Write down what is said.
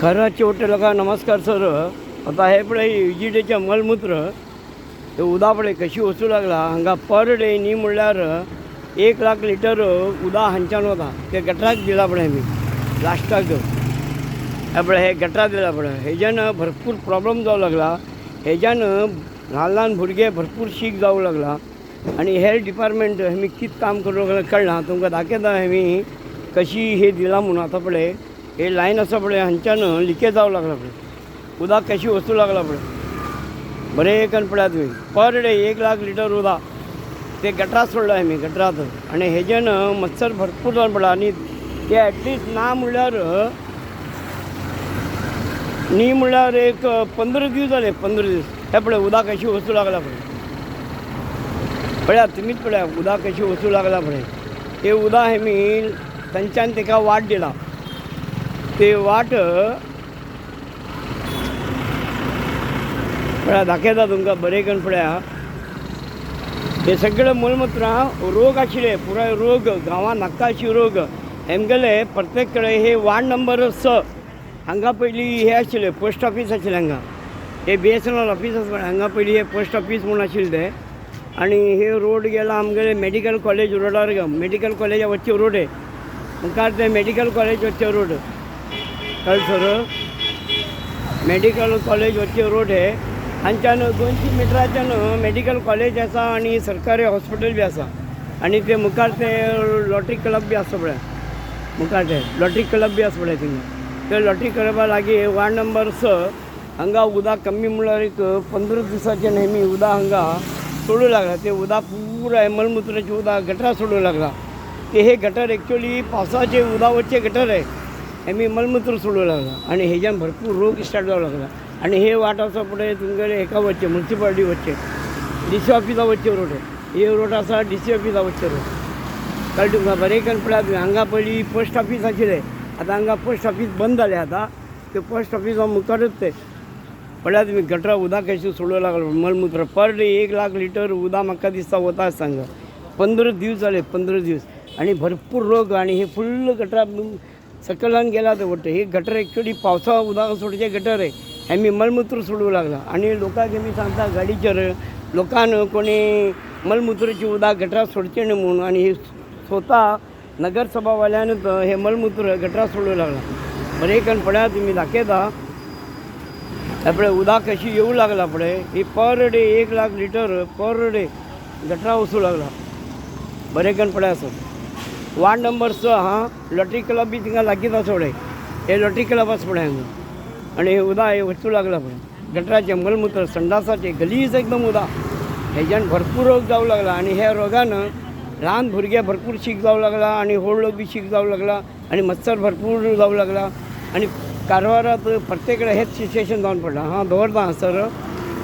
खरं शेवटे लोकां नमस्कार सर. आता हे पळय युजीडीचे मलमूत्र हे उदा पळय कशी वचूं लागला. हांगा पर डे न्ही म्हणल्यार 1,00,000 लिटर उदा हांच्यान वता. ते गटराक दिला पळय आमी लास्टाक. हे पळय हे गटरा दिला पळय. हेज्यान भरपूर प्रॉब्लेम जावं लागला. हेज्यान ल्हान ल्हान भुरगे भरपूर शीक जावं लागला. आणि हेल्थ डिपार्टमेंट आमी कितें काम करूं लागला कळना. तुमकां दाखयता आमी कशी हे दिला म्हणून. आता पळय हे लायन आसा पळय हांच्यान लिकेज जावं लागला पळय. उदक कशी वचूं लागला पळय. बरें करून पळयात तुमी. पर डे 1,00,000 लिटर उदक ते गटरात सोडला आमी गटरात. आनी हेज्यान मच्छर भरपूर जावन पडला. आनी ते एटलिस्ट ना म्हणल्यार न्ही म्हणल्यार एक 15 दीस जाले. 15 दीस हे पळय उदक कशी वचूं लागला पळय. पळयात तुमीच पळयात उदक कशी वचूं लागला पळय. हे उदक आमी तांच्यान ताका वाट दिला. ते वाट पळया दाखयता तुमकां बरें करून पळया. हे सगळे मलमूत्रां रोग आशिल्ले पुराय रोग गांवांत नाका अशी रोग. हेमगेले प्रत्येक कडेन हे वार्ड नंबर 6 हांगा पयलीं हे आशिल्लें पोस्ट ऑफीस आशिल्लें. हांगा हे BSNL ऑफीस आसा पळय. हांगा पयलीं हे पोस्ट ऑफीस म्हूण आशिल्लें तें. आनी हे रोड गेला आमगेले मेडिकल कॉलेज रोडार. मेडिकल कॉलेजा वच्चे रोड आहे. मुखार ते मेडिकल कॉलेज वच्चे रोड कळ्ळें सर. मेडिकल कॉलेज वच्चे रोड आहे. हांच्यान 200 मिटराच्यान मेडिकल कॉलेज आसा आनी सरकारी हॉस्पिटल बी आसा. आनी ते मुखार ते लॉटरी क्लब बी आसा पळय. मुखार ते लॉटरी क्लब बी आसा पळय थिंगा. ते लॉटरी क्लबा लागीं वार्ड नंबर 6 हांगा उदक कमी म्हणल्यार एक 15 दिसाचे नेहमी उदक हांगा सोडूं लागला. ते उदक पुराय मलमूत्राचें उदक गटरा सोडूं लागला. ते हे गटर एक्चुअली पावसाचे उदक वच्चे गटर आहे. आमी मलमूत्र सोडूं लागला. आनी हेज्यान भरपूर रोग स्टार्ट जावं लागला. आनी हे वाट आसा पळय तुमगेले हेका वच्चे म्युन्सिपालिटी वच्चे DC ऑफिसा वच्चे रोड आहे. हे रोड आसा DC ऑफिसा वच्चे रोड. कळ्ळें तुमकां बरें करून पळयात. हांगा पयलीं पोस्ट ऑफीस आशिल्लें. आतां हांगा पोस्ट ऑफीस बंद जालें. आतां ते पोस्ट ऑफिसा मुखारच ते पळयात तुमी गटरा उदक कशें सोडूं लागला. मलमूत्र पर डे 1,00,000 लिटर उदक म्हाका दिसता वता हांगा. 15 दीस जाले. 15 दीस आनी भरपूर रोग. आनी हे फुल्ल गटरा सकयल्यान गेला ते वट्ट. हे गटर एक्चुअली पावसा उदक सोडचे गटर आहे. आमी मलमूत्र सोडूं लागला. आनी लोकांक आमी सांगता गाडीचेर लोकांन कोणी मलमूत्राचें उदक गटरात सोडचें न्ही म्हणून. आनी हे स्वता नगरसभावाल्यानच हे मलमूत्र गटरात सोडूं लागला. बरें करून पळयात तुमी दाखयता. हे पळय उदक कशी येवं लागला पळय. ही per day 1,00,000 litre per day गटरा वचूं लागला. बरें करून पळयात sir. Ward number 6 lottery club बी थिंगा लागींच आसा पळय. हे लॉटरी क्लब आसा पळय हांगा. आनी हे उदक हे वचूं लागला पळय. गटराचे मलमूत्र संडासाचे गलीज एकदम उदक. हेज्यान भरपूर रोग जावं लागला. आनी ह्या रोगान ल्हान भुरगे भरपूर शीक जावं लागला. आनी व्हड लोक बी शीक जावं लागला. आनी मच्छर भरपूर जावं लागला. आनी कारवारात प्रत्येक कडेन हेच सिच्युएशन जावन पडलां. दवरता सर.